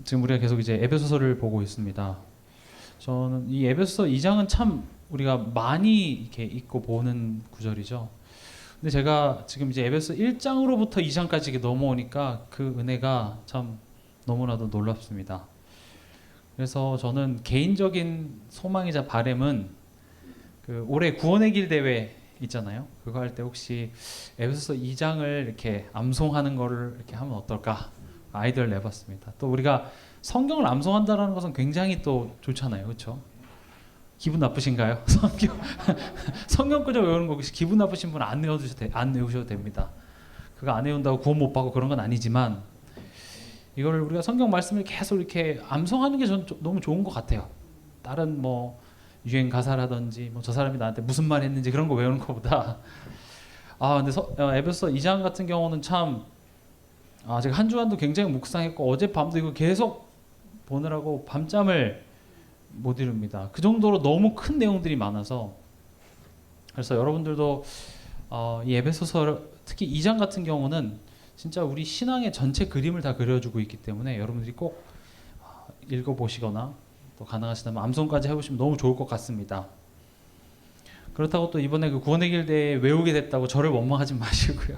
지금 우리가 계속 이제 에베소서를 보고 있습니다. 저는 이 에베소서 2장은 참 우리가 많이 이렇게 읽고 보는 구절이죠. 근데 제가 지금 이제 에베소서 1장으로부터 2장까지 넘어오니까 그 은혜가 참 너무나도 놀랍습니다. 그래서 저는 개인적인 소망이자 바람은 그 올해 구원의 길 대회 있잖아요. 그거 할 때 혹시 에베소서 2장을 이렇게 암송하는 거를 이렇게 하면 어떨까? 아이디어를 내봤습니다. 또 우리가 성경을 암송한다는 것은 굉장히 또 좋잖아요, 그렇죠? 기분 나쁘신가요? 성경 구절 외우는 거 혹시 기분 나쁘신 분 안 외우셔도 됩니다. 그거 안 외운다고 구원 못 받고 그런 건 아니지만 이거를 우리가 성경 말씀을 계속 이렇게 암송하는 게 저는 너무 좋은 것 같아요. 다른 뭐 유행 가사라든지 뭐 저 사람이 나한테 무슨 말 했는지 그런 거 외우는 것보다 근데 에베소 2장 같은 경우는 참 제가 한 주간도 굉장히 묵상했고 어젯밤도 이거 계속 보느라고 밤잠을 못 이룹니다. 그 정도로 너무 큰 내용들이 많아서 그래서 여러분들도 이 에베소서 특히 2장 같은 경우는 진짜 우리 신앙의 전체 그림을 다 그려주고 있기 때문에 여러분들이 꼭 읽어보시거나 또 가능하시다면 암송까지 해보시면 너무 좋을 것 같습니다. 그렇다고 또 이번에 그 구원의 길 대회 외우게 됐다고 저를 원망하지 마시고요.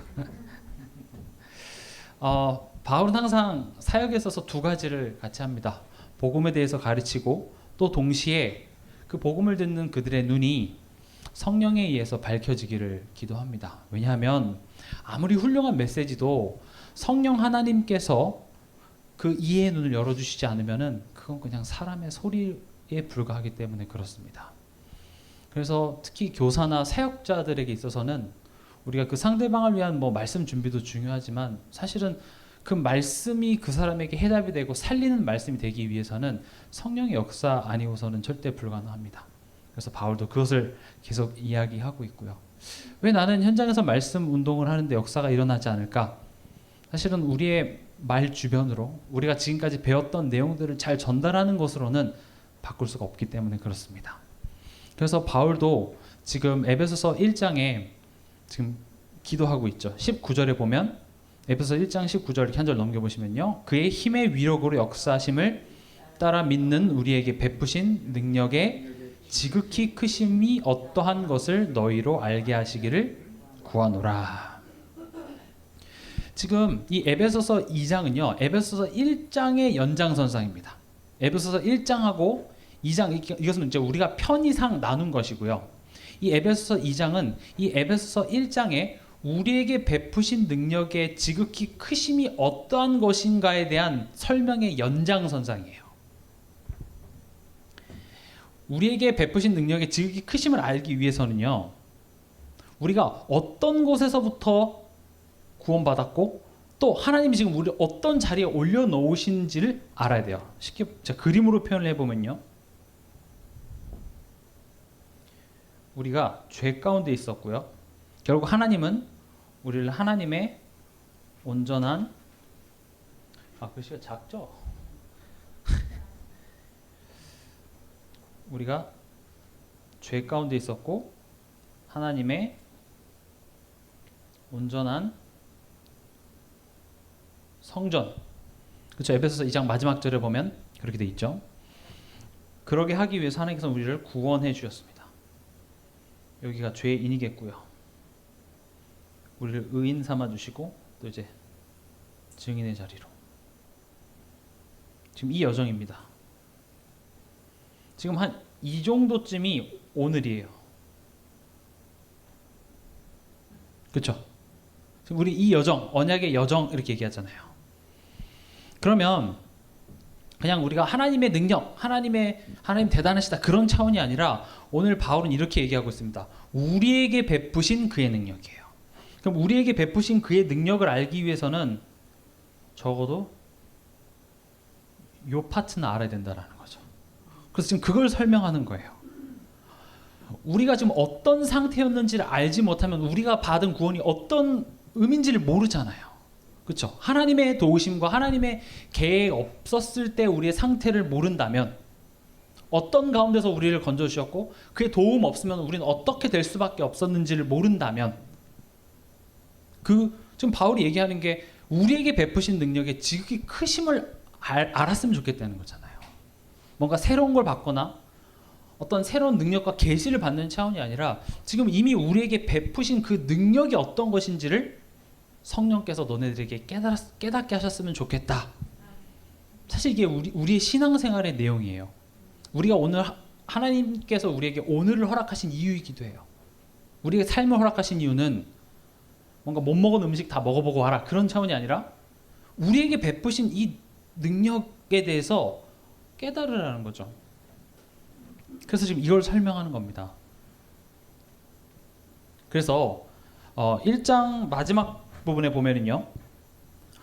바울은 항상 사역에 있어서 두 가지를 같이 합니다. 복음에 대해서 가르치고 또 동시에 그 복음을 듣는 그들의 눈이 성령에 의해서 밝혀지기를 기도합니다. 왜냐하면 아무리 훌륭한 메시지도 성령 하나님께서 그 이해의 눈을 열어주시지 않으면은 그건 그냥 사람의 소리에 불과하기 때문에 그렇습니다. 그래서 특히 교사나 사역자들에게 있어서는 우리가 그 상대방을 위한 뭐 말씀 준비도 중요하지만 사실은 그 말씀이 그 사람에게 해답이 되고 살리는 말씀이 되기 위해서는 성령의 역사 아니고서는 절대 불가능합니다. 그래서 바울도 그것을 계속 이야기하고 있고요. 왜 나는 현장에서 말씀 운동을 하는데 역사가 일어나지 않을까? 사실은 우리의 말 주변으로 우리가 지금까지 배웠던 내용들을 잘 전달하는 것으로는 바꿀 수가 없기 때문에 그렇습니다. 그래서 바울도 지금 에베소서 1장에 지금 기도하고 있죠. 19절에 보면 에베소서 1장 19절 이렇게 한 절 넘겨보시면요. 그의 힘의 위력으로 역사하심을 따라 믿는 우리에게 베푸신 능력의 지극히 크심이 어떠한 것을 너희로 알게 하시기를 구하노라. 지금 이 에베소서 2장은요. 에베소서 1장의 연장선상입니다. 에베소서 1장하고 2장 이것은 이제 우리가 편의상 나눈 것이고요. 이 에베소서 2장은 이 에베소서 1장에 우리에게 베푸신 능력의 지극히 크심이 어떠한 것인가에 대한 설명의 연장선상이에요. 우리에게 베푸신 능력의 지극히 크심을 알기 위해서는요. 우리가 어떤 곳에서부터 구원받았고 또 하나님이 지금 우리를 어떤 자리에 올려놓으신지를 알아야 돼요. 쉽게 제가 그림으로 표현을 해보면요. 우리가 죄 가운데 있었고요. 결국 하나님은 우리를 하나님의 온전한 글씨가 작죠? 우리가 죄 가운데 있었고 하나님의 온전한 성전, 그렇죠? 에베소서 2장 마지막 절에 보면 그렇게 돼 있죠. 그러게 하기 위해서 하나님께서 우리를 구원해 주셨습니다. 여기가 죄인이겠고요. 우리를 의인 삼아 주시고 또 이제 증인의 자리로. 지금 이 여정입니다. 지금 한 이 정도쯤이 오늘이에요. 그렇죠? 지금 우리 이 여정, 언약의 여정 이렇게 얘기하잖아요. 그러면 그냥 우리가 하나님의 능력, 하나님 대단하시다 그런 차원이 아니라 오늘 바울은 이렇게 얘기하고 있습니다. 우리에게 베푸신 그의 능력이에요. 그럼 우리에게 베푸신 그의 능력을 알기 위해서는 적어도 요 파트는 알아야 된다라는 거죠. 그래서 지금 그걸 설명하는 거예요. 우리가 지금 어떤 상태였는지를 알지 못하면 우리가 받은 구원이 어떤 의미인지를 모르잖아요. 그렇죠? 하나님의 도우심과 하나님의 계획 없었을 때 우리의 상태를 모른다면 어떤 가운데서 우리를 건져주셨고 그의 도움 없으면 우리는 어떻게 될 수밖에 없었는지를 모른다면 지금 바울이 얘기하는 게 우리에게 베푸신 능력의 지극히 크심을 알았으면 좋겠다는 거잖아요. 뭔가 새로운 걸 받거나 어떤 새로운 능력과 계시를 받는 차원이 아니라 지금 이미 우리에게 베푸신 그 능력이 어떤 것인지를 성령께서 너네들에게 깨닫게 하셨으면 좋겠다. 사실 이게 우리의 신앙생활의 내용이에요. 우리가 오늘 하나님께서 우리에게 오늘을 허락하신 이유이기도 해요. 우리에게 삶을 허락하신 이유는 뭔가 못 먹은 음식 다 먹어보고 하라 그런 차원이 아니라 우리에게 베푸신 이 능력에 대해서 깨달으라는 거죠. 그래서 지금 이걸 설명하는 겁니다. 그래서 1장 마지막 부분에 보면은요.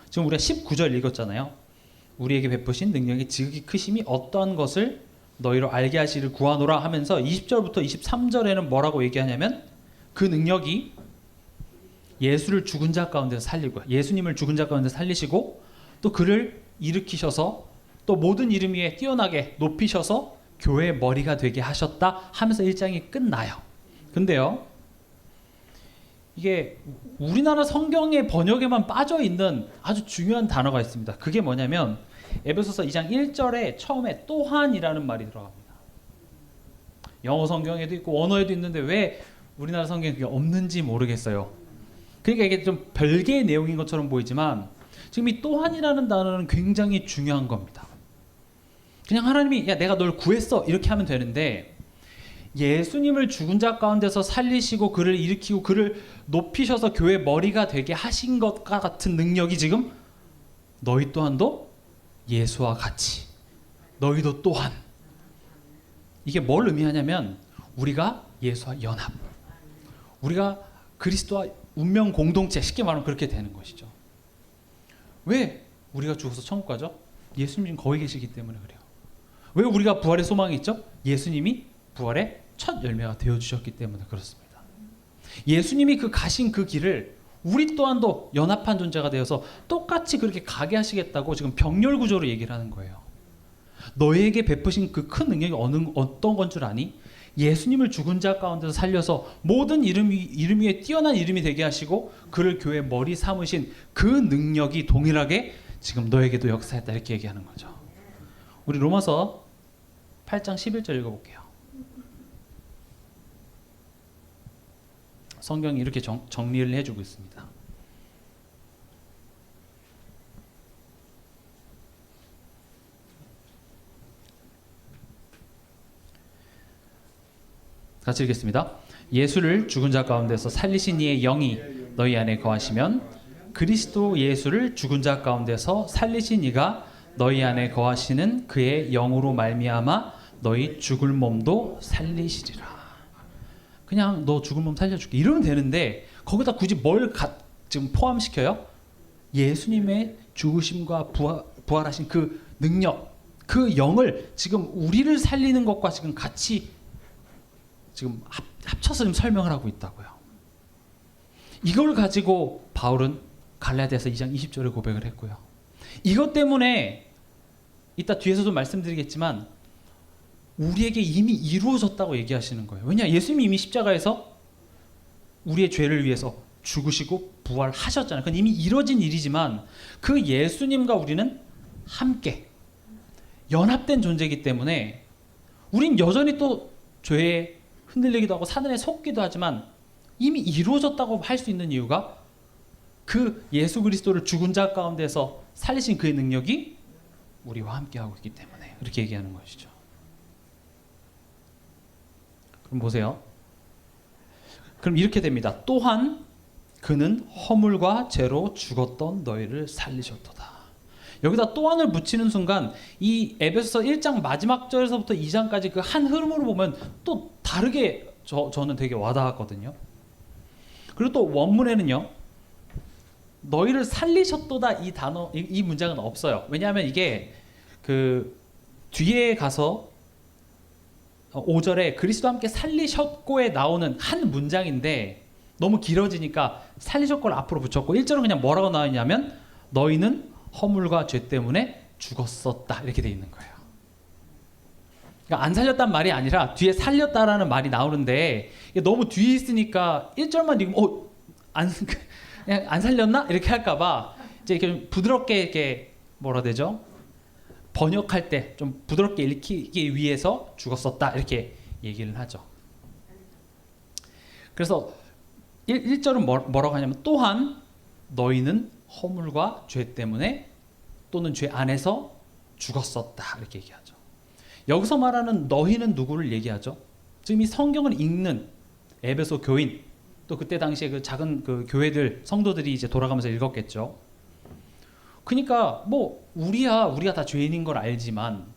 지금 우리가 19절 읽었잖아요. 우리에게 베푸신 능력이 지극히 크심이 어떠한 것을 너희로 알게 하시기를 구하노라 하면서 20절부터 23절에는 뭐라고 얘기하냐면 그 능력이 예수를 죽은 자 가운데서 살리고 예수님을 죽은 자 가운데서 살리시고 또 그를 일으키셔서 또 모든 이름 위에 뛰어나게 높이셔서 교회의 머리가 되게 하셨다 하면서 1장이 끝나요. 근데요. 이게 우리나라 성경의 번역에만 빠져있는 아주 중요한 단어가 있습니다. 그게 뭐냐면 에베소서 2장 1절에 처음에 또한이라는 말이 들어갑니다. 영어 성경에도 있고 원어에도 있는데 왜 우리나라 성경에 그게 없는지 모르겠어요. 그러니까 이게 좀 별개의 내용인 것처럼 보이지만 지금 이 또한이라는 단어는 굉장히 중요한 겁니다. 그냥 하나님이 야 내가 널 구했어 이렇게 하면 되는데 예수님을 죽은 자 가운데서 살리시고 그를 일으키고 그를 높이셔서 교회 머리가 되게 하신 것과 같은 능력이 지금 너희 또한도 예수와 같이 너희도 또한 이게 뭘 의미하냐면 우리가 예수와 연합 우리가 그리스도와 운명 공동체 쉽게 말하면 그렇게 되는 것이죠. 왜 우리가 죽어서 천국 가죠? 예수님 거기 계시기 때문에 그래요. 왜 우리가 부활의 소망이 있죠? 예수님이 부활의 첫 열매가 되어주셨기 때문에 그렇습니다. 예수님이 가신 그 길을 우리 또한도 연합한 존재가 되어서 똑같이 그렇게 가게 하시겠다고 지금 병렬 구조로 얘기를 하는 거예요. 너에게 베푸신 그 큰 능력이 어떤 건 줄 아니? 예수님을 죽은 자 가운데서 살려서 모든 이름 위에 뛰어난 이름이 되게 하시고 그를 교회 머리 삼으신 그 능력이 동일하게 지금 너에게도 역사했다 이렇게 얘기하는 거죠. 우리 로마서 8장 11절 읽어볼게요. 성경이 이렇게 정리를 해주고 있습니다. 같이 읽겠습니다. 예수를 죽은 자 가운데서 살리신 이의 영이 너희 안에 거하시면 그리스도 예수를 죽은 자 가운데서 살리신 이가 너희 안에 거하시는 그의 영으로 말미암아 너희 죽을 몸도 살리시리라. 그냥 너 죽을 몸 살려줄게 이러면 되는데 거기다 굳이 뭘 지금 포함시켜요? 예수님의 죽으심과 부활하신 그 능력, 그 영을 지금 우리를 살리는 것과 지금 같이 지금 합쳐서 지금 설명을 하고 있다고요. 이걸 가지고 바울은 갈라디아서 2장 20절에 고백을 했고요. 이것 때문에 이따 뒤에서도 말씀드리겠지만 우리에게 이미 이루어졌다고 얘기하시는 거예요. 왜냐? 예수님이 이미 십자가에서 우리의 죄를 위해서 죽으시고 부활하셨잖아요. 그건 이미 이루어진 일이지만 그 예수님과 우리는 함께 연합된 존재이기 때문에 우린 여전히 또 죄에 흔들리기도 하고 사단에 속기도 하지만 이미 이루어졌다고 할 수 있는 이유가 그 예수 그리스도를 죽은 자 가운데서 살리신 그의 능력이 우리와 함께하고 있기 때문에 이렇게 얘기하는 것이죠. 그럼 보세요. 그럼 이렇게 됩니다. 또한 그는 허물과 죄로 죽었던 너희를 살리셨도다. 여기다 또한을 붙이는 순간 이 에베소서 1장 마지막 절에서부터 2장까지 그 한 흐름으로 보면 또 다르게 저는 되게 와닿았거든요. 그리고 또 원문에는요. 너희를 살리셨도다 이 단어 이 문장은 없어요. 왜냐하면 이게 그 뒤에 가서 5절에 그리스도와 함께 살리셨고에 나오는 한 문장인데 너무 길어지니까 살리셨고를 앞으로 붙였고 1절은 그냥 뭐라고 나왔냐면 너희는 허물과 죄 때문에 죽었었다 이렇게 돼 있는 거예요. 그러니까 안 살렸단 말이 아니라 뒤에 살렸다라는 말이 나오는데 이게 너무 뒤에 있으니까 1절만 읽으면 그냥 안 살렸나? 이렇게 할까봐 이제 이렇게 부드럽게 이렇게 뭐라 되죠? 번역할 때 좀 부드럽게 읽히기 위해서 죽었었다 이렇게 얘기를 하죠. 그래서 1절은 뭐라고 하냐면 또한 너희는 허물과 죄 때문에 또는 죄 안에서 죽었었다 이렇게 얘기하죠. 여기서 말하는 너희는 누구를 얘기하죠? 지금 이 성경을 읽는 에베소 교인, 또 그때 당시에 그 작은 그 교회들 성도들이 이제 돌아가면서 읽었겠죠. 그러니까 뭐 우리가 다 죄인인 걸 알지만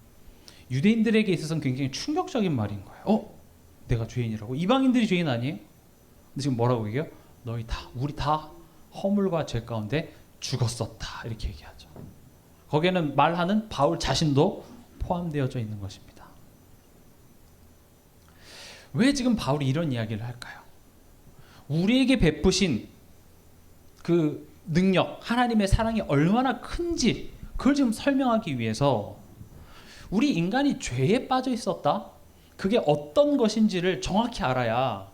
유대인들에게 있어서는 굉장히 충격적인 말인 거예요. 내가 죄인이라고? 이방인들이 죄인 아니에요? 근데 지금 뭐라고 얘기해요? 우리 다 허물과 죄 가운데 죽었었다 이렇게 얘기하죠. 거기에는 말하는 바울 자신도 포함되어져 있는 것입니다. 왜 지금 바울이 이런 이야기를 할까요? 우리에게 베푸신 그 능력, 하나님의 사랑이 얼마나 큰지 그걸 지금 설명하기 위해서 우리 인간이 죄에 빠져 있었다? 그게 어떤 것인지를 정확히 알아야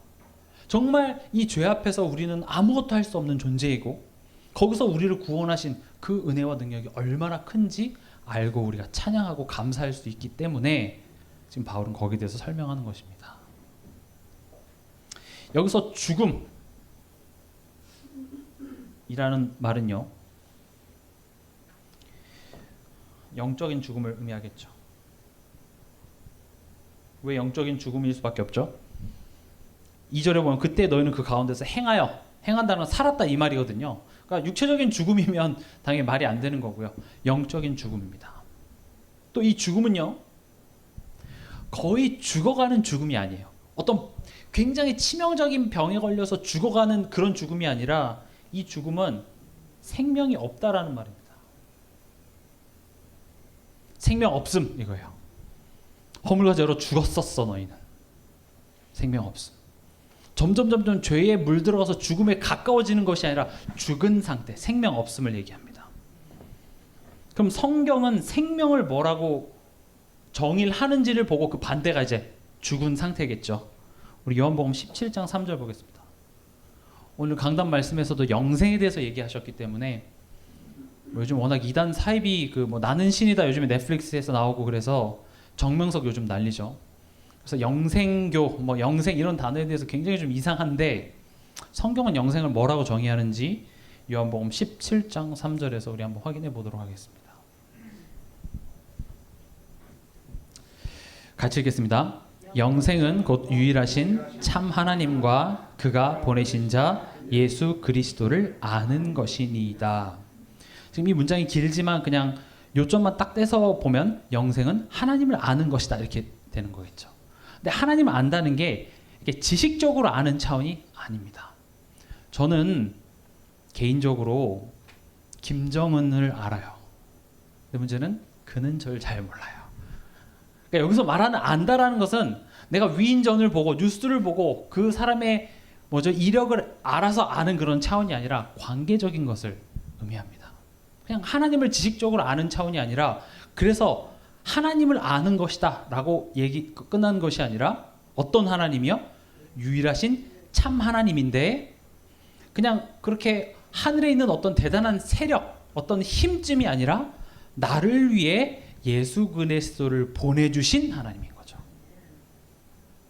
정말 이 죄 앞에서 우리는 아무것도 할 수 없는 존재이고 거기서 우리를 구원하신 그 은혜와 능력이 얼마나 큰지 알고 우리가 찬양하고 감사할 수 있기 때문에 지금 바울은 거기에 대해서 설명하는 것입니다. 여기서 죽음이라는 말은요, 영적인 죽음을 의미하겠죠. 왜 영적인 죽음일 수밖에 없죠? 2절에 보면 그때 너희는 그 가운데서 행한다는 건 살았다 이 말이거든요. 그러니까 육체적인 죽음이면 당연히 말이 안 되는 거고요. 영적인 죽음입니다. 또 이 죽음은요, 거의 죽어가는 죽음이 아니에요. 어떤 굉장히 치명적인 병에 걸려서 죽어가는 그런 죽음이 아니라 이 죽음은 생명이 없다라는 말입니다. 생명 없음 이거예요. 허물과 죄로 죽었었어 너희는. 생명 없음. 점점 죄에 물들어가서 죽음에 가까워지는 것이 아니라 죽은 상태, 생명 없음을 얘기합니다. 그럼 성경은 생명을 뭐라고 정의를 하는지를 보고 그 반대가 이제 죽은 상태겠죠. 우리 요한복음 17장 3절 보겠습니다. 오늘 강단 말씀에서도 영생에 대해서 얘기하셨기 때문에 요즘 워낙 이단 사입이 나는 신이다 요즘에 넷플릭스에서 나오고 그래서 정명석 요즘 난리죠. 그래서 영생교, 영생 이런 단어에 대해서 굉장히 좀 이상한데 성경은 영생을 뭐라고 정의하는지 요한복음 17장 3절에서 우리 한번 확인해 보도록 하겠습니다. 같이 읽겠습니다. 영생은 곧 유일하신 참 하나님과 그가 보내신 자 예수 그리스도를 아는 것이니이다. 지금 이 문장이 길지만 그냥 요점만 딱 떼서 보면 영생은 하나님을 아는 것이다 이렇게 되는 거겠죠. 근데 하나님을 안다는 게 이렇게 지식적으로 아는 차원이 아닙니다. 저는 개인적으로 김정은을 알아요. 근데 문제는 그는 저를 잘 몰라요. 그러니까 여기서 말하는 안다라는 것은 내가 위인전을 보고 뉴스를 보고 그 사람의 이력을 알아서 아는 그런 차원이 아니라 관계적인 것을 의미합니다. 그냥 하나님을 지식적으로 아는 차원이 아니라 그래서 하나님을 아는 것이다 라고 얘기 끝난 것이 아니라 어떤 하나님이요? 유일하신 참 하나님인데 그냥 그렇게 하늘에 있는 어떤 대단한 세력, 어떤 힘쯤이 아니라 나를 위해 예수 그리스도를 보내주신 하나님인 거죠.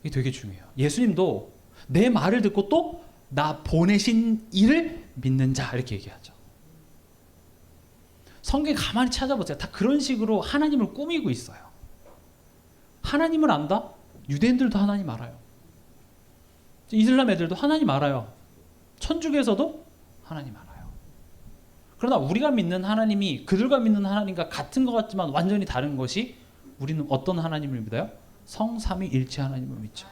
이게 되게 중요해요. 예수님도 내 말을 듣고 또 나 보내신 이를 믿는 자 이렇게 얘기하죠. 성경에 가만히 찾아보세요. 다 그런 식으로 하나님을 꾸미고 있어요. 하나님을 안다? 유대인들도 하나님 알아요. 이슬람 애들도 하나님 알아요. 천주교에서도 하나님 알아요. 그러나 우리가 믿는 하나님이 그들과 믿는 하나님과 같은 것 같지만 완전히 다른 것이 우리는 어떤 하나님을 믿어요? 성삼위일체 하나님을 믿죠.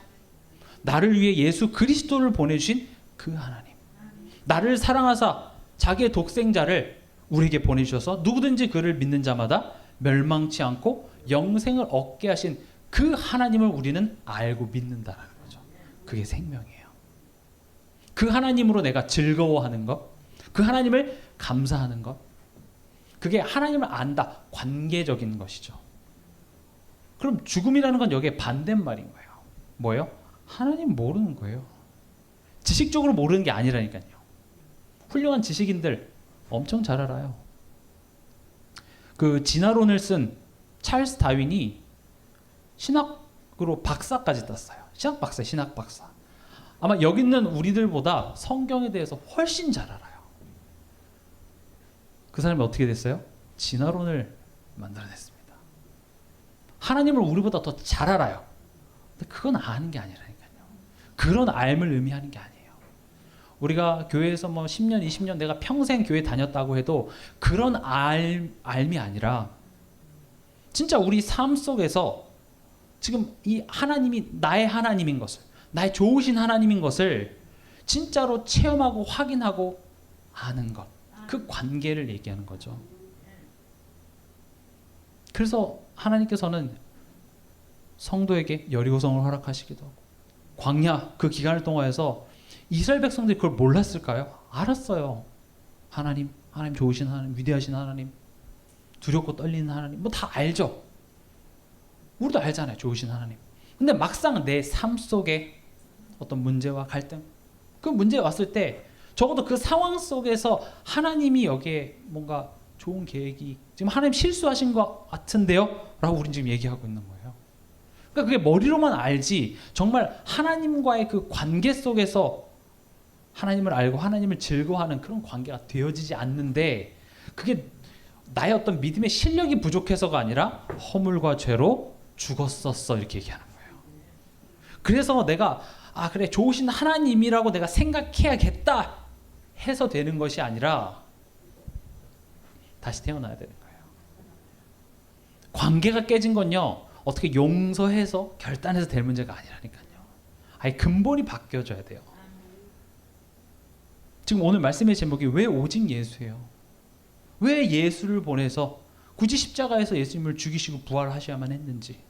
나를 위해 예수 그리스도를 보내주신 그 하나님. 나를 사랑하사 자기의 독생자를 우리에게 보내주셔서 누구든지 그를 믿는 자마다 멸망치 않고 영생을 얻게 하신 그 하나님을 우리는 알고 믿는다는 거죠. 그게 생명이에요. 그 하나님으로 내가 즐거워하는 것, 그 하나님을 감사하는 것, 그게 하나님을 안다, 관계적인 것이죠. 그럼 죽음이라는 건 여기에 반대말인 거예요. 뭐예요? 하나님 모르는 거예요. 지식적으로 모르는 게 아니라니까요. 훌륭한 지식인들 엄청 잘 알아요. 그 진화론을 쓴 찰스 다윈이 신학으로 박사까지 땄어요. 신학 박사, 신학 박사. 아마 여기 있는 우리들보다 성경에 대해서 훨씬 잘 알아요. 그 사람이 어떻게 됐어요? 진화론을 만들어냈습니다. 하나님을 우리보다 더 잘 알아요. 근데 그건 아는 게 아니라니까요. 그런 알을 의미하는 게 아니에요. 우리가 교회에서 뭐 10년, 20년 내가 평생 교회 다녔다고 해도 그런 알미 아니라 진짜 우리 삶 속에서 지금 이 하나님이 나의 하나님인 것을, 나의 좋으신 하나님인 것을 진짜로 체험하고 확인하고 아는 것, 그 관계를 얘기하는 거죠. 그래서 하나님께서는 성도에게 여리고성을 허락하시기도 하고 광야 그 기간을 통하여서 이스라엘 백성들이 그걸 몰랐을까요? 알았어요. 하나님 좋으신 하나님, 위대하신 하나님, 두렵고 떨리는 하나님, 뭐 다 알죠. 우리도 알잖아요, 좋으신 하나님. 근데 막상 내 삶 속에 어떤 문제와 갈등, 그 문제 왔을 때 적어도 그 상황 속에서 하나님이 여기에 뭔가 좋은 계획이, 지금 하나님 실수하신 것 같은데요? 라고 우린 지금 얘기하고 있는 거예요. 그러니까 그게 머리로만 알지 정말 하나님과의 그 관계 속에서 하나님을 알고 하나님을 즐거워하는 그런 관계가 되어지지 않는데, 그게 나의 어떤 믿음의 실력이 부족해서가 아니라 허물과 죄로 죽었었어, 이렇게 얘기하는 거예요. 그래서 내가 그래 좋으신 하나님이라고 내가 생각해야겠다 해서 되는 것이 아니라 다시 태어나야 되는 거예요. 관계가 깨진 건요, 어떻게 용서해서 결단해서 될 문제가 아니라니까요. 아예 근본이 바뀌어져야 돼요. 지금 오늘 말씀의 제목이 왜 오직 예수예요? 왜 예수를 보내서 굳이 십자가에서 예수님을 죽이시고 부활하셔야만 했는지,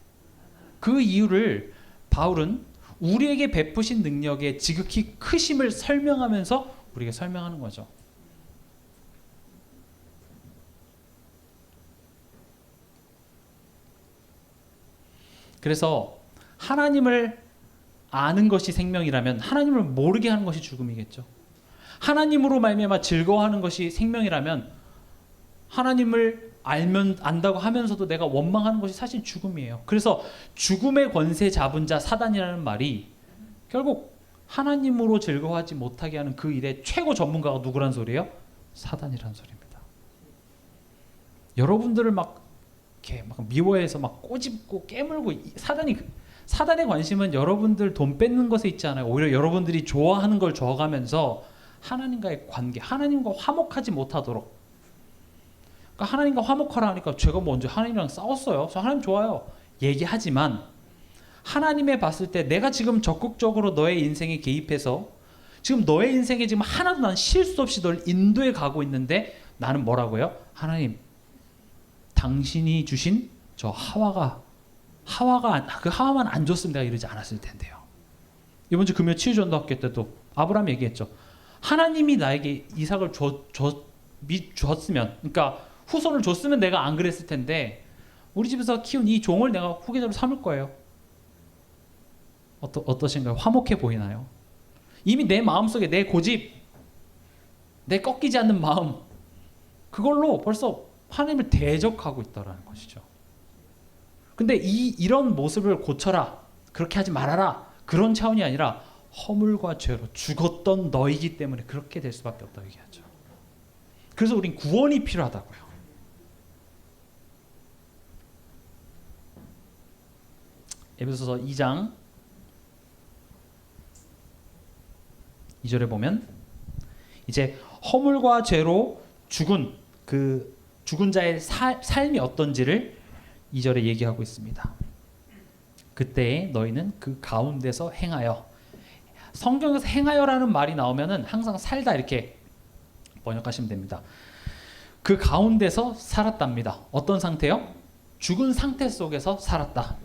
그 이유를 바울은 우리에게 베푸신 능력의 지극히 크심을 설명하면서 우리에게 설명하는 거죠. 그래서 하나님을 아는 것이 생명이라면 하나님을 모르게 하는 것이 죽음이겠죠. 하나님으로 말미암아 즐거워하는 것이 생명이라면 하나님을 안다고 하면서도 내가 원망하는 것이 사실 죽음이에요. 그래서 죽음의 권세 잡은 자 사단이라는 말이 결국 하나님으로 즐거워하지 못하게 하는 그 일의 최고 전문가가 누구란 소리예요? 사단이란 소리입니다. 여러분들을 막 미워해서 막 꼬집고 깨물고, 사단의 관심은 여러분들 돈 뺏는 것에 있지 않아요. 오히려 여러분들이 좋아하는 걸 줘가면서 하나님과의 관계, 하나님과 화목하지 못하도록. 그러니까 하나님과 화목하라 하니까 제가 먼저 하나님이랑 싸웠어요. 저 하나님 좋아요. 얘기하지만 하나님에 봤을 때 내가 지금 적극적으로 너의 인생에 개입해서 지금 너의 인생에 지금 하나도 난 실수 없이 널 인도해 가고 있는데 나는 뭐라고요? 하나님, 당신이 주신 저 하와만 안 줬으면 내가 이러지 않았을 텐데요. 이번 주 금요 치유전도 학교 때도 아브라함이 얘기했죠. 하나님이 나에게 이삭을 줬으면, 그러니까 후손을 줬으면 내가 안 그랬을 텐데 우리 집에서 키운 이 종을 내가 후계자로 삼을 거예요. 어떠신가요? 화목해 보이나요? 이미 내 마음속에 내 고집, 내 꺾이지 않는 마음, 그걸로 벌써 하나님을 대적하고 있다는 것이죠. 근데 이런 모습을 고쳐라, 그렇게 하지 말아라, 그런 차원이 아니라 허물과 죄로 죽었던 너이기 때문에 그렇게 될 수밖에 없다고 얘기하죠. 그래서 우린 구원이 필요하다고요. 에베소서 2장 2절에 보면 이제 허물과 죄로 죽은 그 죽은 자의 삶이 어떤지를 2절에 얘기하고 있습니다. 그때 너희는 그 가운데서 행하여, 성경에서 행하여라는 말이 나오면은 항상 살다 이렇게 번역하시면 됩니다. 그 가운데서 살았답니다. 어떤 상태요? 죽은 상태 속에서 살았다.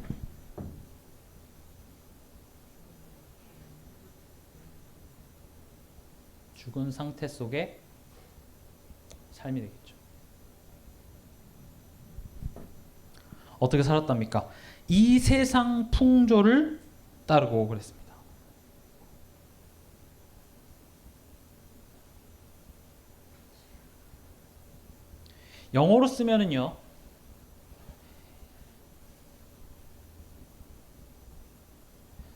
죽은 상태 속에 삶이 되겠죠. 어떻게 살았답니까? 이 세상 풍조를 따르고 그랬습니다. 영어로 쓰면은요,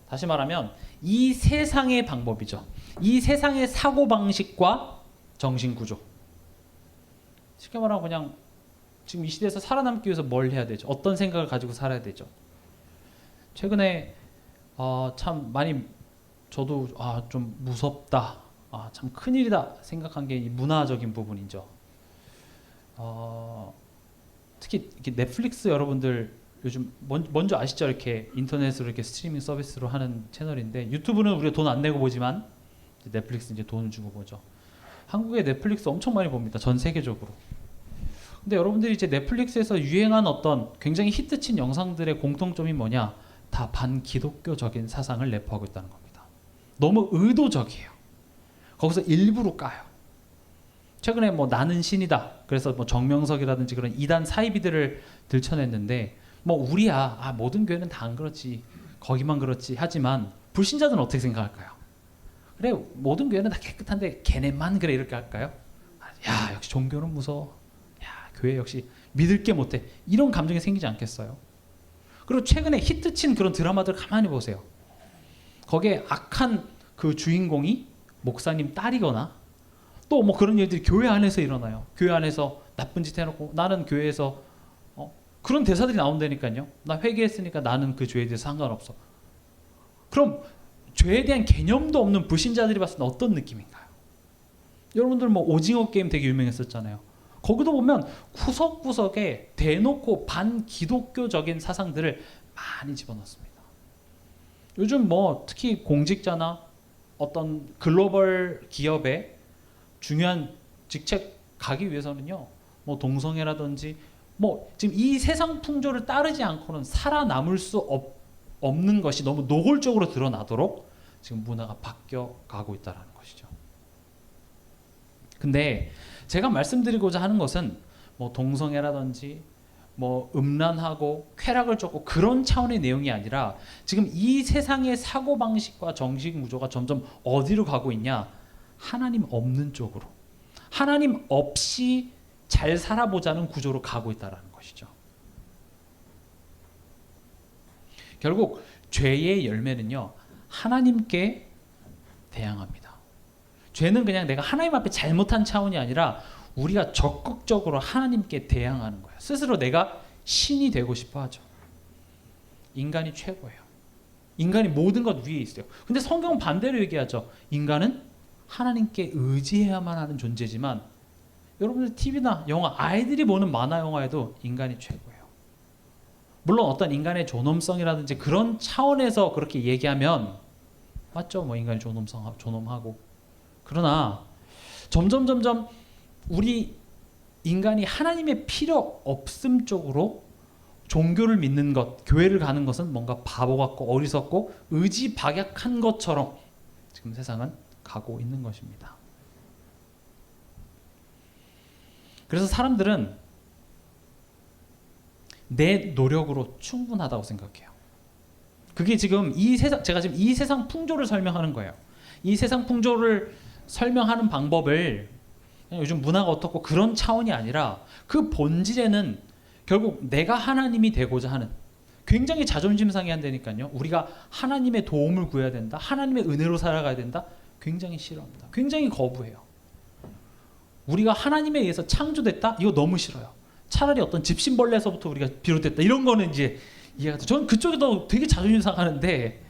다시 말하면 이 세상의 방법이죠. 이 세상의 사고방식과 정신구조. 쉽게 말하면 그냥 지금 이 시대에서 살아남기 위해서 뭘 해야 되죠? 어떤 생각을 가지고 살아야 되죠? 최근에 참 많이 저도 좀 무섭다, 참 큰일이다 생각한 게 이 문화적인 부분이죠. 특히 이렇게 넷플릭스 여러분들 요즘 먼저 아시죠? 이렇게 인터넷으로 이렇게 스트리밍 서비스로 하는 채널인데, 유튜브는 우리가 돈 안 내고 보지만 넷플릭스 이제 돈을 주고 보죠. 한국의 넷플릭스 엄청 많이 봅니다. 전 세계적으로. 근데 여러분들이 이제 넷플릭스에서 유행한 어떤 굉장히 히트친 영상들의 공통점이 뭐냐? 다 반기독교적인 사상을 내포하고 있다는 겁니다. 너무 의도적이에요. 거기서 일부러 까요. 최근에 뭐 나는 신이다. 그래서 뭐 정명석이라든지 그런 이단 사이비들을 들춰냈는데, 뭐 우리야 모든 교회는 다 안 그렇지, 거기만 그렇지 하지만 불신자들은 어떻게 생각할까요? 그래, 모든 교회는 다 깨끗한데 걔네만 그래, 이렇게 할까요? 야, 역시 종교는 무서워. 야, 교회 역시 믿을 게 못해. 이런 감정이 생기지 않겠어요? 그리고 최근에 히트친 그런 드라마들 가만히 보세요. 거기에 악한 그 주인공이 목사님 딸이거나 또 뭐 그런 일들이 교회 안에서 일어나요. 교회 안에서 나쁜 짓 해놓고 나는 교회에서 그런 대사들이 나온다니까요. 나 회개했으니까 나는 그 죄에 대해서 상관없어. 그럼 죄에 대한 개념도 없는 불신자들이 봤을 때 어떤 느낌인가요? 여러분들 뭐 오징어 게임 되게 유명했었잖아요. 거기도 보면 구석구석에 대놓고 반기독교적인 사상들을 많이 집어넣습니다. 요즘 뭐 특히 공직자나 어떤 글로벌 기업에 중요한 직책 가기 위해서는요, 뭐 동성애라든지 뭐 지금 이 세상 풍조를 따르지 않고는 살아남을 수 없는 것이 너무 노골적으로 드러나도록 지금 문화가 바뀌어 가고 있다는 것이죠. 근데 제가 말씀드리고자 하는 것은 뭐 동성애라든지 뭐 음란하고 쾌락을 쫓고 그런 차원의 내용이 아니라, 지금 이 세상의 사고방식과 정신 구조가 점점 어디로 가고 있냐? 하나님 없는 쪽으로, 하나님 없이 잘 살아보자는 구조로 가고 있다는 것이죠. 결국 죄의 열매는요, 하나님께 대항합니다. 죄는 그냥 내가 하나님 앞에 잘못한 차원이 아니라 우리가 적극적으로 하나님께 대항하는 거예요. 스스로 내가 신이 되고 싶어 하죠. 인간이 최고예요. 인간이 모든 것 위에 있어요. 근데 성경은 반대로 얘기하죠. 인간은 하나님께 의지해야만 하는 존재지만, 여러분들 TV나 영화, 아이들이 보는 만화 영화에도 인간이 최고예요. 물론 어떤 인간의 존엄성이라든지 그런 차원에서 그렇게 얘기하면 맞죠. 뭐 인간이 존엄하고. 그러나 점점 우리 인간이 하나님의 필요 없음 쪽으로 종교를 믿는 것, 교회를 가는 것은 뭔가 바보 같고 어리석고 의지 박약한 것처럼 지금 세상은 가고 있는 것입니다. 그래서 사람들은 내 노력으로 충분하다고 생각해요. 그게 지금 제가 지금 이 세상 풍조를 설명하는 거예요. 이 세상 풍조를 설명하는 방법을 요즘 문화가 어떻고 그런 차원이 아니라, 그 본질에는 결국 내가 하나님이 되고자 하는, 굉장히 자존심 상해한다니까요. 우리가 하나님의 도움을 구해야 된다, 하나님의 은혜로 살아가야 된다, 굉장히 싫어합니다. 굉장히 거부해요. 우리가 하나님에 의해서 창조됐다? 이거 너무 싫어요. 차라리 어떤 집신벌레에서부터 우리가 비롯됐다, 이런 거는 이제 이해가 돼요. 저는 그쪽이 더 되게 자존심 상하는데,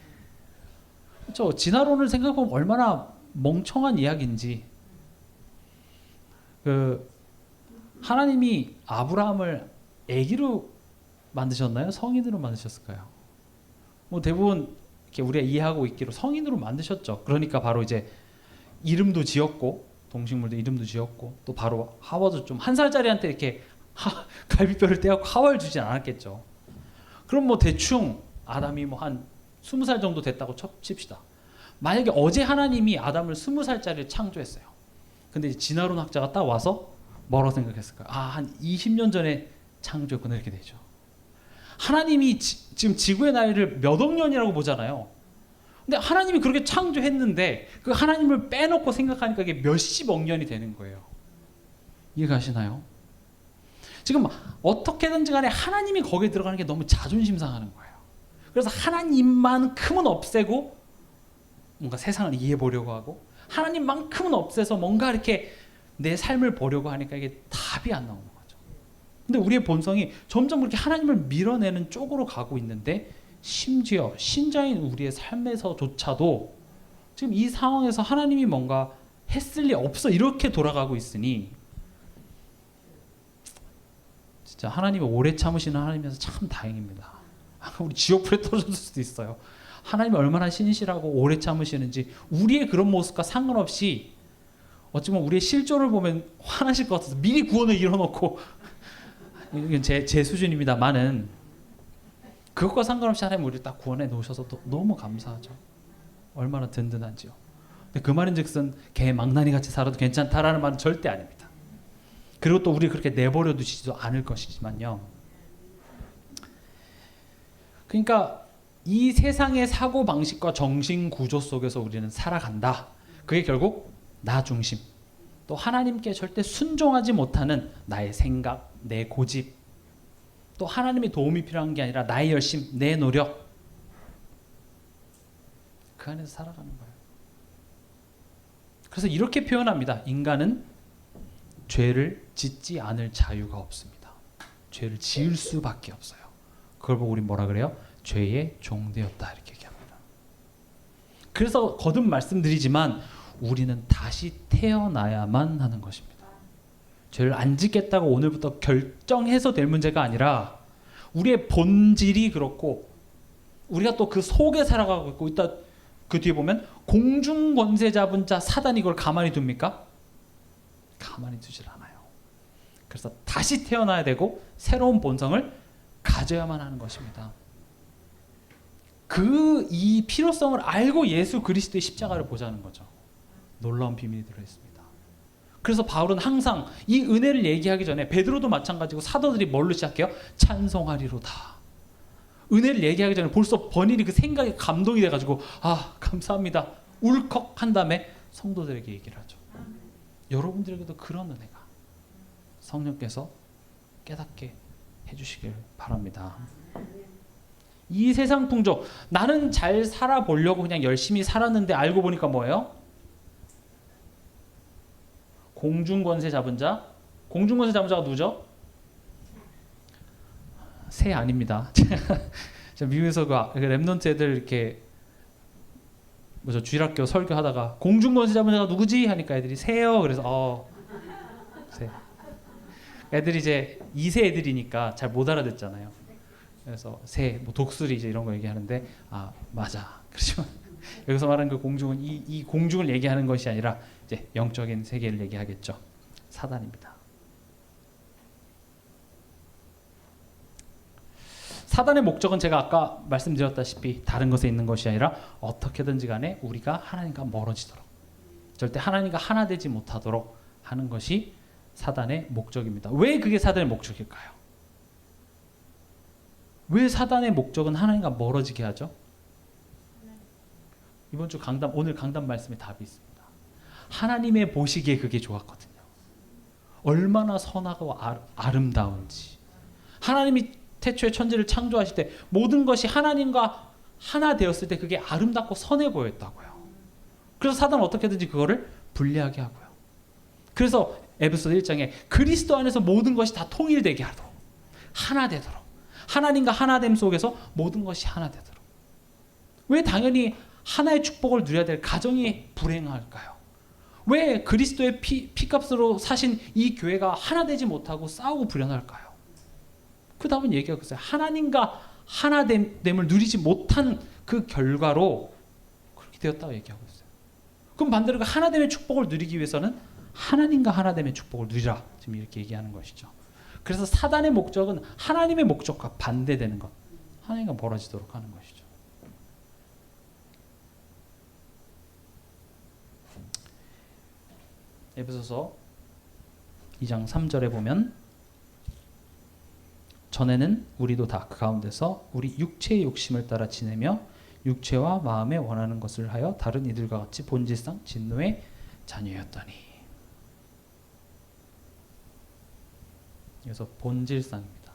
그렇죠? 진화론을 생각해보면 얼마나 멍청한 이야기인지. 하나님이 아브라함을 아기로 만드셨나요? 성인으로 만드셨을까요? 뭐 대부분 이렇게 우리가 이해하고 있기로 성인으로 만드셨죠. 그러니까 바로 이제 이름도 지었고, 동식물도 이름도 지었고, 또 바로 하와도 좀 1살짜리한테 이렇게 갈비뼈를 떼갖고 하와를 주진 않았겠죠. 그럼 뭐 대충 아담이 뭐 한 20살 정도 됐다고 칩시다. 만약에 어제 하나님이 아담을 20살짜리를 창조했어요. 근데 이제 진화론 학자가 딱 와서 뭐라고 생각했을까요? 한 20년 전에 창조했구나, 이렇게 되죠. 하나님이 지금 지구의 나이를 몇 억 년이라고 보잖아요. 근데 하나님이 그렇게 창조했는데 그 하나님을 빼놓고 생각하니까 이게 몇십억 년이 되는 거예요. 이해가시나요? 지금 어떻게든지 간에 하나님이 거기에 들어가는 게 너무 자존심 상하는 거예요. 그래서 하나님만큼은 없애고 뭔가 세상을 이해해 보려고 하고 하나님만큼은 없애서 뭔가 이렇게 내 삶을 보려고 하니까 이게 답이 안 나오는 거죠. 근데 우리의 본성이 점점 그렇게 하나님을 밀어내는 쪽으로 가고 있는데 심지어 신자인 우리의 삶에서조차도 지금 이 상황에서 하나님이 뭔가 했을 리 없어 이렇게 돌아가고 있으니 진짜 하나님이 오래 참으시는 하나님이라서 참 다행입니다. 우리 지옥불에 떨어질 수도 있어요. 하나님이 얼마나 신실하고 오래 참으시는지 우리의 그런 모습과 상관없이 어찌 보면 우리의 실존을 보면 화나실 것 같아서 미리 구원을 이뤄놓고 이건 제 수준입니다만은 그것과 상관없이 하나님 우리를 딱 구원해 놓으셔서 너무 감사하죠. 얼마나 든든한지요. 근데 그 말인즉슨 개 망나니 같이 살아도 괜찮다라는 말은 절대 아닙니다. 그리고 또 우리 그렇게 내버려 두시지도 않을 것이지만요. 그러니까 이 세상의 사고 방식과 정신 구조 속에서 우리는 살아간다. 그게 결국 나 중심. 또 하나님께 절대 순종하지 못하는 나의 생각, 내 고집. 또 하나님의 도움이 필요한 게 아니라 나의 열심, 내 노력. 그 안에서 살아가는 거예요. 그래서 이렇게 표현합니다. 인간은 죄를 짓지 않을 자유가 없습니다. 죄를 지을 수밖에 없어요. 그걸 보고 우리 뭐라 그래요? 죄의 종되었다 이렇게 얘기합니다. 그래서 거듭 말씀드리지만 우리는 다시 태어나야만 하는 것입니다. 죄를 안 짓겠다고 오늘부터 결정해서 될 문제가 아니라 우리의 본질이 그렇고 우리가 또 그 속에 살아가고 있고 이따 그 뒤에 보면 공중 권세 잡은 자 사단이 이걸 가만히 둡니까? 가만히 두질 않아요. 그래서 다시 태어나야 되고 새로운 본성을 가져야만 하는 것입니다. 이 필요성을 알고 예수 그리스도의 십자가를 보자는 거죠. 놀라운 비밀이 들어있습니다. 그래서 바울은 항상 이 은혜를 얘기하기 전에 베드로도 마찬가지고 사도들이 뭘로 시작해요? 찬송하리로다. 은혜를 얘기하기 전에 벌써 번일이 그 생각에 감동이 돼가지고 감사합니다. 울컥한 다음에 성도들에게 얘기를 하죠. 여러분들에게도 그런 은혜가 성령께서 깨닫게 해주시길 바랍니다. 이 세상 풍조 나는 잘 살아보려고 그냥 열심히 살았는데 알고 보니까 뭐예요? 공중권세 잡은 자. 공중권세 잡은 자가 누구죠? 새 아닙니다. 제가 미국에서 그 랩넌트 애들 이렇게 주일학교 설교하다가 공중권세 잡은 자가 누구지? 하니까 애들이 새요. 그래서 새. 애들이 이제 2세 애들이니까 잘 못 알아듣잖아요. 그래서 새, 독수리 이제 이런 거 얘기하는데 맞아. 그렇지만 여기서 말하는 그 공중은 이 공중을 얘기하는 것이 아니라 이제 영적인 세계를 얘기하겠죠. 사단입니다. 사단의 목적은 제가 아까 말씀드렸다시피 다른 것에 있는 것이 아니라 어떻게든지 간에 우리가 하나님과 멀어지도록 절대 하나님과 하나 되지 못하도록 하는 것이 사단의 목적입니다. 왜 그게 사단의 목적일까요? 왜 사단의 목적은 하나님과 멀어지게 하죠? 이번 주 오늘 강단 말씀에 답이 있습니다. 하나님의 보시기에 그게 좋았거든요. 얼마나 선하고 아름다운지. 하나님이 태초에 천지를 창조하실 때 모든 것이 하나님과 하나 되었을 때 그게 아름답고 선해 보였다고요. 그래서 사단은 어떻게든지 그거를 분리하게 하고요. 그래서 에베소 1장에 그리스도 안에서 모든 것이 다 통일되게 하도록 하나 되도록 하나님과 하나됨 속에서 모든 것이 하나 되도록. 왜 당연히 하나의 축복을 누려야 될 가정이 불행할까요? 왜 그리스도의 피값으로 사신 이 교회가 하나 되지 못하고 싸우고 불행할까요? 그 답은 얘기하고 있어요. 하나님과 하나됨을 누리지 못한 그 결과로 그렇게 되었다고 얘기하고 있어요. 그럼 반대로 그 하나됨의 축복을 누리기 위해서는 하나님과 하나됨의 축복을 누리라. 지금 이렇게 얘기하는 것이죠. 그래서 사단의 목적은 하나님의 목적과 반대되는 것. 하나님과 멀어지도록 하는 것이죠. 에베소서 2장 3절에 보면 전에는 우리도 다 그 가운데서 우리 육체의 욕심을 따라 지내며 육체와 마음에 원하는 것을 하여 다른 이들과 같이 본질상 진노의 자녀였더니. 그래서 본질상입니다.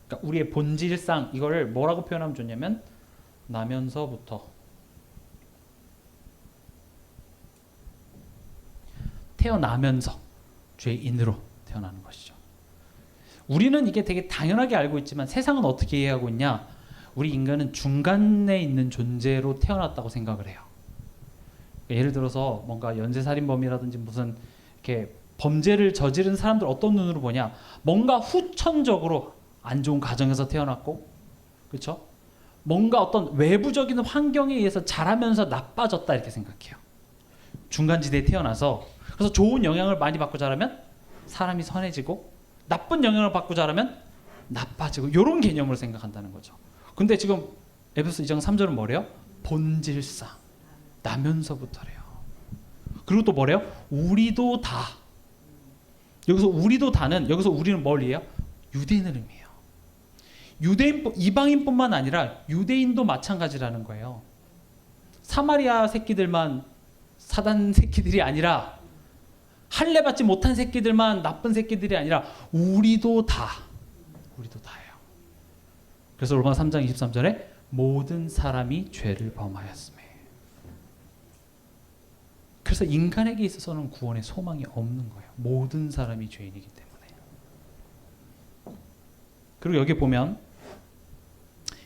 그러니까 우리의 본질상 이거를 뭐라고 표현하면 좋냐면 나면서부터 태어나면서 죄인으로 태어나는 것이죠. 우리는 이게 되게 당연하게 알고 있지만 세상은 어떻게 이해하고 있냐? 우리 인간은 중간에 있는 존재로 태어났다고 생각을 해요. 예를 들어서 뭔가 연쇄살인범이라든지 무슨 이렇게 범죄를 저지른 사람들 어떤 눈으로 보냐? 뭔가 후천적으로 안 좋은 가정에서 태어났고, 그렇죠? 뭔가 어떤 외부적인 환경에 의해서 자라면서 나빠졌다 이렇게 생각해요. 중간지대에 태어나서 그래서 좋은 영향을 많이 받고 자라면 사람이 선해지고 나쁜 영향을 받고 자라면 나빠지고 이런 개념으로 생각한다는 거죠. 근데 지금 에베소 2장 3절은 뭐래요? 본질상 나면서부터래요. 그리고 또 뭐래요? 우리도 다. 여기서 우리도 다는 여기서 우리는 뭘 이해해요? 유대인을 의미해요. 유대인 이방인뿐만 아니라 유대인도 마찬가지라는 거예요. 사마리아 새끼들만 사단 새끼들이 아니라 할례 받지 못한 새끼들만 나쁜 새끼들이 아니라 우리도 다예요. 그래서 로마 3장 23절에 모든 사람이 죄를 범하였으며. 그래서 인간에게 있어서는 구원의 소망이 없는 거예요. 모든 사람이 죄인이기 때문에. 그리고 여기 보면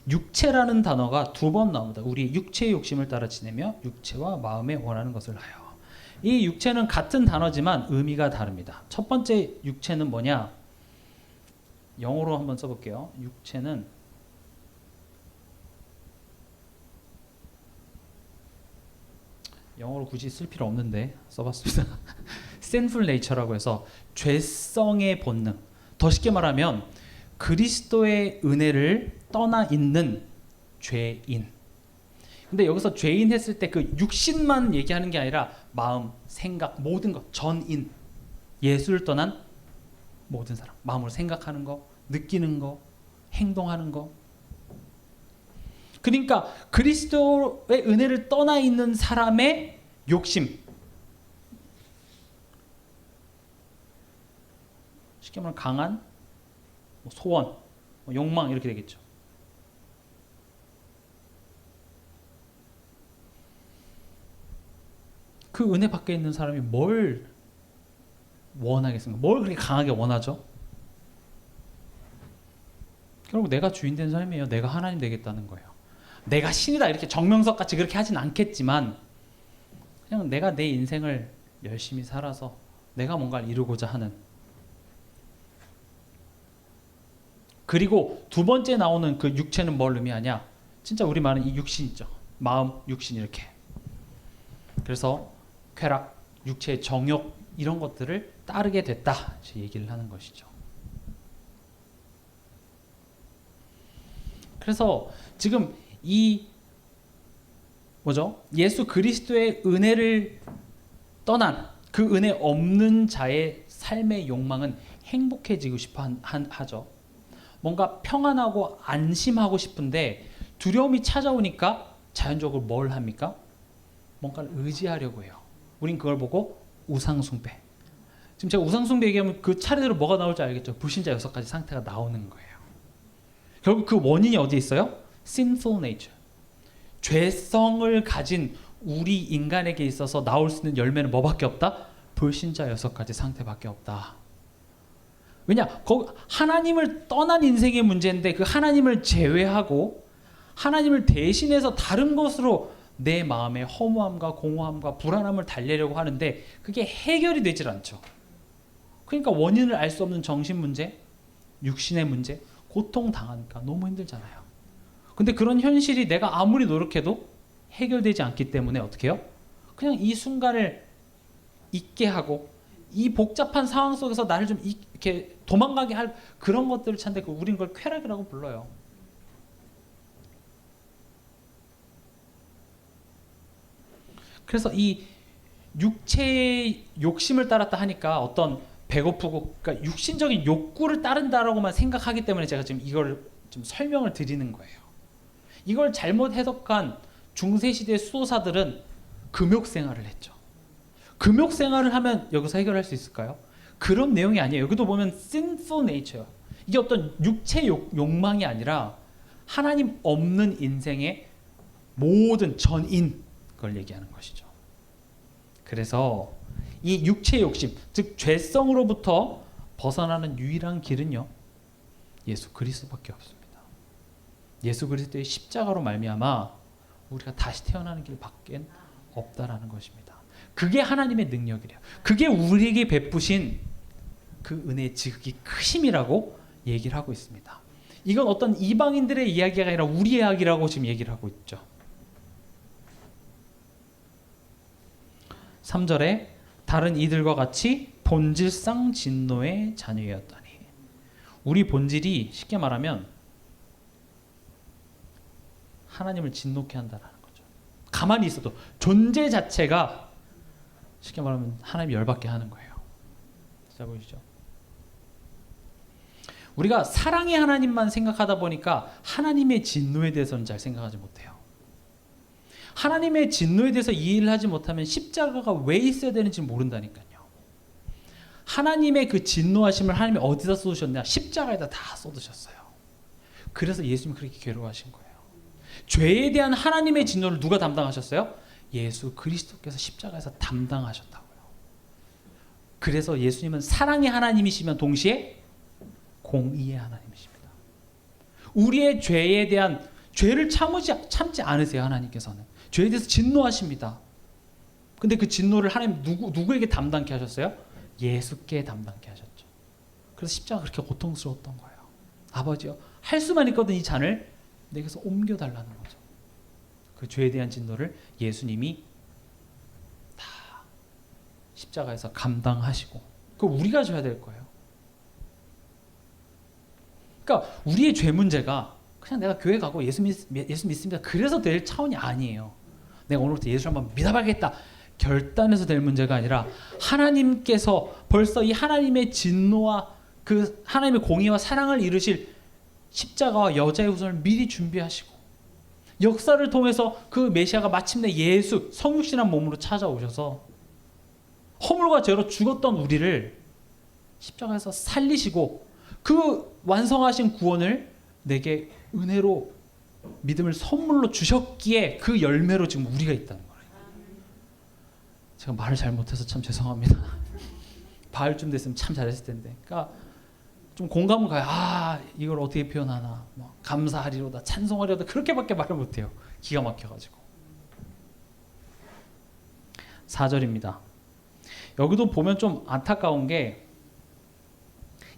육체라는 단어가 2번 나옵니다. 우리 육체의 욕심을 따라 지내며 육체와 마음에 원하는 것을 하여. 이 육체는 같은 단어지만 의미가 다릅니다. 첫 번째 육체는 뭐냐? 영어로 한번 써볼게요. 육체는 영어로 굳이 쓸 필요 없는데 써봤습니다. sinful nature라고 해서 죄성의 본능. 더 쉽게 말하면 그리스도의 은혜를 떠나 있는 죄인. 근데 여기서 죄인 했을 때 그 육신만 얘기하는 게 아니라 마음, 생각, 모든 것, 전인, 예수를 떠난 모든 사람. 마음으로 생각하는 거, 느끼는 거, 행동하는 거. 그러니까 그리스도의 은혜를 떠나 있는 사람의 욕심. 쉽게 말하면 강한 소원, 욕망 이렇게 되겠죠. 그 은혜 밖에 있는 사람이 뭘 원하겠습니까? 뭘 그렇게 강하게 원하죠? 결국 내가 주인 된 삶이에요. 내가 하나님 되겠다는 거예요. 내가 신이다 이렇게 정명석 같이 그렇게 하진 않겠지만 그냥 내가 내 인생을 열심히 살아서 내가 뭔가를 이루고자 하는. 그리고 두 번째 나오는 그 육체는 뭘 의미하냐? 진짜 우리 말은 이 육신이죠. 마음, 육신 이렇게. 그래서 쾌락, 육체의 정욕 이런 것들을 따르게 됐다. 얘기를 하는 것이죠. 그래서 지금 이 예수 그리스도의 은혜를 떠난 그 은혜 없는 자의 삶의 욕망은 행복해지고 싶어 하죠. 뭔가 평안하고 안심하고 싶은데 두려움이 찾아오니까 자연적으로 뭘 합니까? 뭔가를 의지하려고 해요. 우린 그걸 보고 우상숭배. 지금 제가 우상숭배 얘기하면 그 차례대로 뭐가 나올지 알겠죠? 불신자 6가지 상태가 나오는 거예요. 결국 그 원인이 어디에 있어요? sinful nature. 죄성을 가진 우리 인간에게 있어서 나올 수 있는 열매는 뭐밖에 없다? 불신자 6가지 상태밖에 없다. 왜냐? 하나님을 떠난 인생의 문제인데 그 하나님을 제외하고 하나님을 대신해서 다른 것으로 내 마음의 허무함과 공허함과 불안함을 달래려고 하는데 그게 해결이 되질 않죠. 그러니까 원인을 알 수 없는 정신 문제, 육신의 문제, 고통 당하니까 너무 힘들잖아요. 근데 그런 현실이 내가 아무리 노력해도 해결되지 않기 때문에 어떻게 해요? 그냥 이 순간을 잊게 하고 이 복잡한 상황 속에서 나를 좀 이렇게 도망가게 할 그런 것들을 찾는데 우린 그걸 쾌락이라고 불러요. 그래서 이 육체의 욕심을 따랐다 하니까 어떤 배고프고 그러니까 육신적인 욕구를 따른다라고만 생각하기 때문에 제가 지금 이걸 좀 설명을 드리는 거예요. 이걸 잘못 해석한 중세시대 수도사들은 금욕 생활을 했죠. 금욕 생활을 하면 여기서 해결할 수 있을까요? 그런 내용이 아니에요. 여기도 보면 sinful nature. 이게 어떤 육체 욕망이 아니라 하나님 없는 인생의 모든 전인 걸 얘기하는 것이죠. 그래서 이 육체의 욕심, 즉 죄성으로부터 벗어나는 유일한 길은요, 예수 그리스도밖에 없습니다. 예수 그리스도의 십자가로 말미암아 우리가 다시 태어나는 길밖에 없다라는 것입니다. 그게 하나님의 능력이래요. 그게 우리에게 베푸신 그 은혜의 지극히 크심이라고 얘기를 하고 있습니다. 이건 어떤 이방인들의 이야기가 아니라 우리의 이야기라고 지금 얘기를 하고 있죠. 3절에 다른 이들과 같이 본질상 진노의 자녀였다니. 우리 본질이 쉽게 말하면 하나님을 진노케 한다는 거죠. 가만히 있어도 존재 자체가 쉽게 말하면 하나님 열받게 하는 거예요. 자 보이시죠? 우리가 사랑의 하나님만 생각하다 보니까 하나님의 진노에 대해서는 잘 생각하지 못해요. 하나님의 진노에 대해서 이해를 하지 못하면 십자가가 왜 있어야 되는지 모른다니까요. 하나님의 그 진노하심을 하나님이 어디다 쏟으셨냐? 십자가에다 다 쏟으셨어요. 그래서 예수님이 그렇게 괴로워하신 거예요. 죄에 대한 하나님의 진노를 누가 담당하셨어요? 예수 그리스도께서 십자가에서 담당하셨다고요. 그래서 예수님은 사랑의 하나님이시면 동시에 공의의 하나님이십니다. 우리의 죄에 대한 죄를 참지 않으세요. 하나님께서는 죄에 대해서 진노하십니다. 근데 그 진노를 하나님 누구에게 담당케 하셨어요? 예수께 담당케 하셨죠. 그래서 십자가 그렇게 고통스러웠던 거예요. 아버지요, 할 수만 있거든 이 잔을 내게서 옮겨달라는 거죠. 그 죄에 대한 진노를 예수님이 다 십자가에서 감당하시고 그걸 우리가 져야 될 거예요. 그러니까 우리의 죄 문제가 그냥 내가 교회 가고 예수 믿습니다 그래서 될 차원이 아니에요. 내가 오늘부터 예수를 한번 믿어봐야겠다 결단해서 될 문제가 아니라 하나님께서 벌써 이 하나님의 진노와 그 하나님의 공의와 사랑을 이루실 십자가와 여자의 후손을 미리 준비하시고 역사를 통해서 그 메시아가 마침내 예수 성육신한 몸으로 찾아오셔서 허물과 죄로 죽었던 우리를 십자가에서 살리시고 그 완성하신 구원을 내게 은혜로 믿음을 선물로 주셨기에 그 열매로 지금 우리가 있다는 거예요. 제가 말을 잘못해서 참 죄송합니다. 바울쯤 됐으면 참 잘했을 텐데. 그러니까 좀 공감을 가요. 아, 이걸 어떻게 표현하나. 뭐 감사하리로다, 찬송하리로다 그렇게밖에 말을 못해요. 기가 막혀가지고. 4절입니다. 여기도 보면 좀 안타까운 게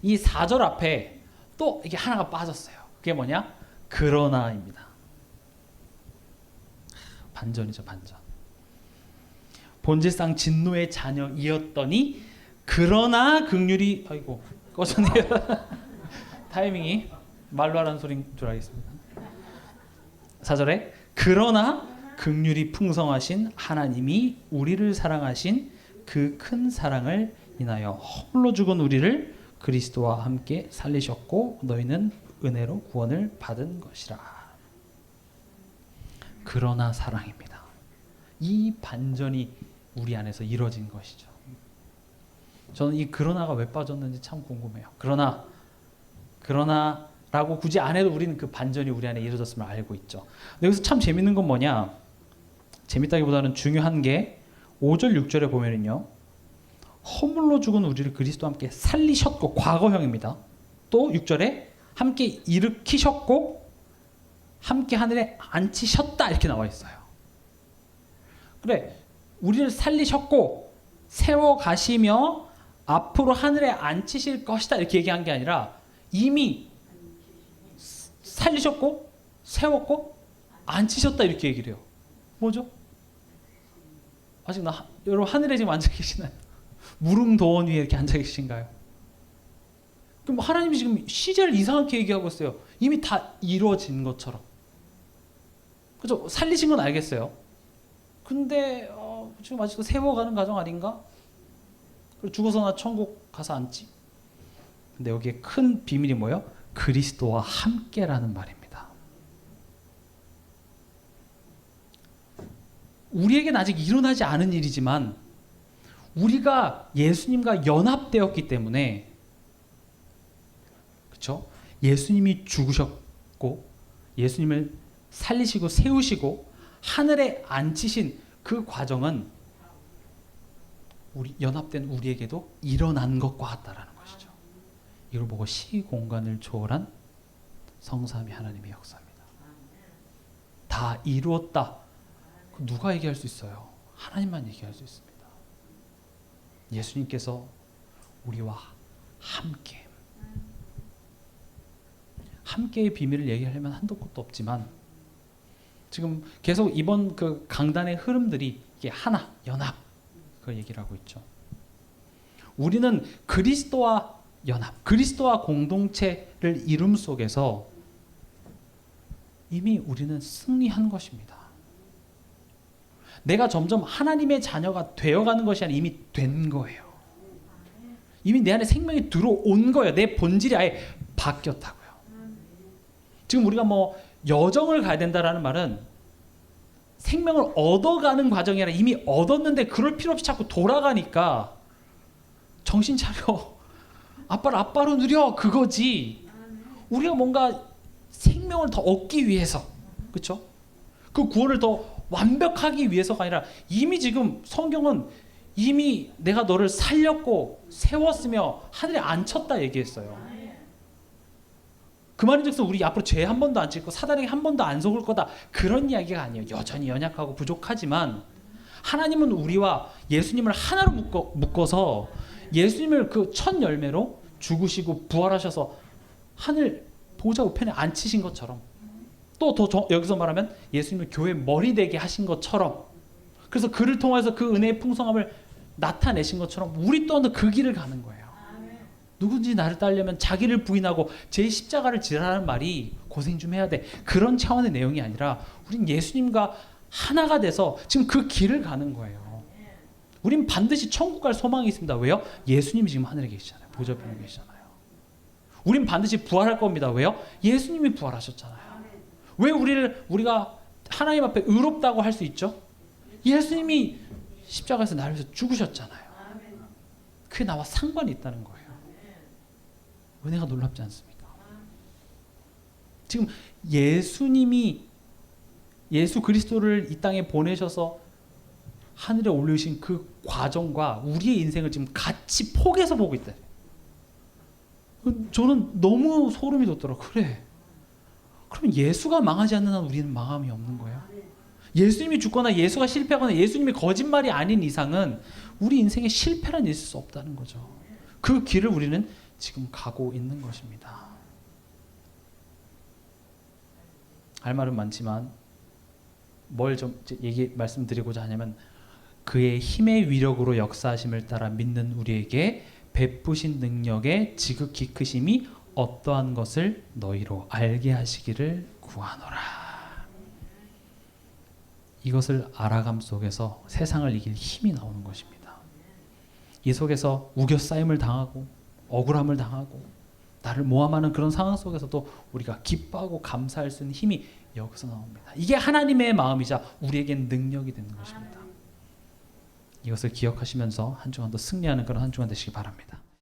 이 4절 앞에 또 이게 하나가 빠졌어요. 그게 뭐냐? 그러나입니다. 반전이죠, 반전. 본질상 진노의 자녀이었더니 그러나 긍휼이 아이고 꺼졌네요. 타이밍이 말로 하라는 소리인 줄 알겠습니다. 4절에 그러나 긍휼이 풍성하신 하나님이 우리를 사랑하신 그 큰 사랑을 인하여 허물로 죽은 우리를 그리스도와 함께 살리셨고 너희는 은혜로 구원을 받은 것이라. 그러나 사랑입니다. 이 반전이 우리 안에서 이루어진 것이죠. 저는 이 그러나가 왜 빠졌는지 참 궁금해요. 그러나라고 굳이 안 해도 우리는 그 반전이 우리 안에 이루어졌음을 알고 있죠. 근데 여기서 참 재밌는 건 뭐냐? 재밌다기보다는 중요한 게 5절 6절에 보면은요. 허물로 죽은 우리를 그리스도와 함께 살리셨고 과거형입니다. 또 6절에 함께 일으키셨고 함께 하늘에 앉히셨다 이렇게 나와 있어요. 그래, 우리를 살리셨고 세워가시며 앞으로 하늘에 앉히실 것이다 이렇게 얘기한 게 아니라 이미 살리셨고 세웠고 앉히셨다 이렇게 얘기를 해요. 뭐죠? 아직 여러분 하늘에 지금 앉아 계시나요? 무릉도원 위에 이렇게 앉아 계신가요? 그럼 하나님이 지금 시제를 이상하게 얘기하고 있어요. 이미 다 이루어진 것처럼. 그죠? 살리신 건 알겠어요. 근데 지금 아직도 세워가는 과정 아닌가? 그리고 죽어서 나 천국 가서 앉지? 근데 여기에 큰 비밀이 뭐예요? 그리스도와 함께라는 말입니다. 우리에게는 아직 일어나지 않은 일이지만 우리가 예수님과 연합되었기 때문에 그렇죠? 예수님이 죽으셨고 예수님을 살리시고 세우시고 하늘에 앉히신 그 과정은 우리 연합된 우리에게도 일어난 것과 같다라는 것이죠. 이걸 보고 시공간을 초월한 성삼위 하나님의 역사입니다. 다 이루었다. 누가 얘기할 수 있어요? 하나님만 얘기할 수 있습니다. 예수님께서 우리와 함께의 비밀을 얘기하려면 한도 끝도 없지만 지금 계속 이번 그 강단의 흐름들이 이게 하나, 연합 그 얘기를 하고 있죠. 우리는 그리스도와 연합, 그리스도와 공동체를 이룸 속에서 이미 우리는 승리한 것입니다. 내가 점점 하나님의 자녀가 되어가는 것이 아니라 이미 된 거예요. 이미 내 안에 생명이 들어온 거예요. 내 본질이 아예 바뀌었다고요. 지금 우리가 뭐 여정을 가야 된다라는 말은 생명을 얻어가는 과정이 아니라 이미 얻었는데 그럴 필요 없이 자꾸 돌아가니까 정신 차려. 아빠를 아빠로 누려. 그거지. 우리가 뭔가 생명을 더 얻기 위해서, 그렇죠? 그 구원을 더 완벽하기 위해서가 아니라 이미 지금 성경은 이미 내가 너를 살렸고 세웠으며 하늘에 앉혔다 얘기했어요. 그 말인즉슨 우리 앞으로 죄 한 번도 안 짓고 사단에게 한 번도 안 속을 거다 그런 이야기가 아니에요. 여전히 연약하고 부족하지만 하나님은 우리와 예수님을 하나로 묶어서 예수님을 그 첫 열매로 죽으시고 부활하셔서 하늘 보좌 우편에 앉히신 것처럼 또 더 여기서 말하면 예수님을 교회 머리 되게 하신 것처럼 그래서 그를 통해서 그 은혜의 풍성함을 나타내신 것처럼 우리 또한 그 길을 가는 거예요. 누군지 나를 따르려면 자기를 부인하고 제 십자가를 지라는 말이 고생 좀 해야 돼. 그런 차원의 내용이 아니라 우린 예수님과 하나가 돼서 지금 그 길을 가는 거예요. 우린 반드시 천국 갈 소망이 있습니다. 왜요? 예수님이 지금 하늘에 계시잖아요. 보좌편에 계시잖아요. 우린 반드시 부활할 겁니다. 왜요? 예수님이 부활하셨잖아요. 왜 우리가 하나님 앞에 의롭다고 할 수 있죠? 예수님이 십자가에서 나를 위해서 죽으셨잖아요. 그게 나와 상관이 있다는 거예요. 은혜가 놀랍지 않습니까? 지금 예수님이 예수 그리스도를 이 땅에 보내셔서 하늘에 올리신 그 과정과 우리의 인생을 지금 같이 포개서 보고 있다. 저는 너무 소름이 돋더라고요. 그래. 그럼 예수가 망하지 않는 한 우리는 망함이 없는 거예요. 예수님이 죽거나 예수가 실패하거나 예수님이 거짓말이 아닌 이상은 우리 인생에 실패란 있을 수 없다는 거죠. 그 길을 우리는 지금 가고 있는 것입니다. 할 말은 많지만 뭘 좀 말씀드리고자 하냐면 그의 힘의 위력으로 역사하심을 따라 믿는 우리에게 베푸신 능력의 지극히 크심이 어떠한 것을 너희로 알게 하시기를 구하노라. 이것을 알아감 속에서 세상을 이길 힘이 나오는 것입니다. 이 속에서 우겨싸임을 당하고 억울함을 당하고 나를 모함하는 그런 상황 속에서도 우리가 기뻐하고 감사할 수 있는 힘이 여기서 나옵니다. 이게 하나님의 마음이자 우리에겐 능력이 되는 것입니다. 이것을 기억하시면서 한 주간도 승리하는 그런 한 주간 되시기 바랍니다.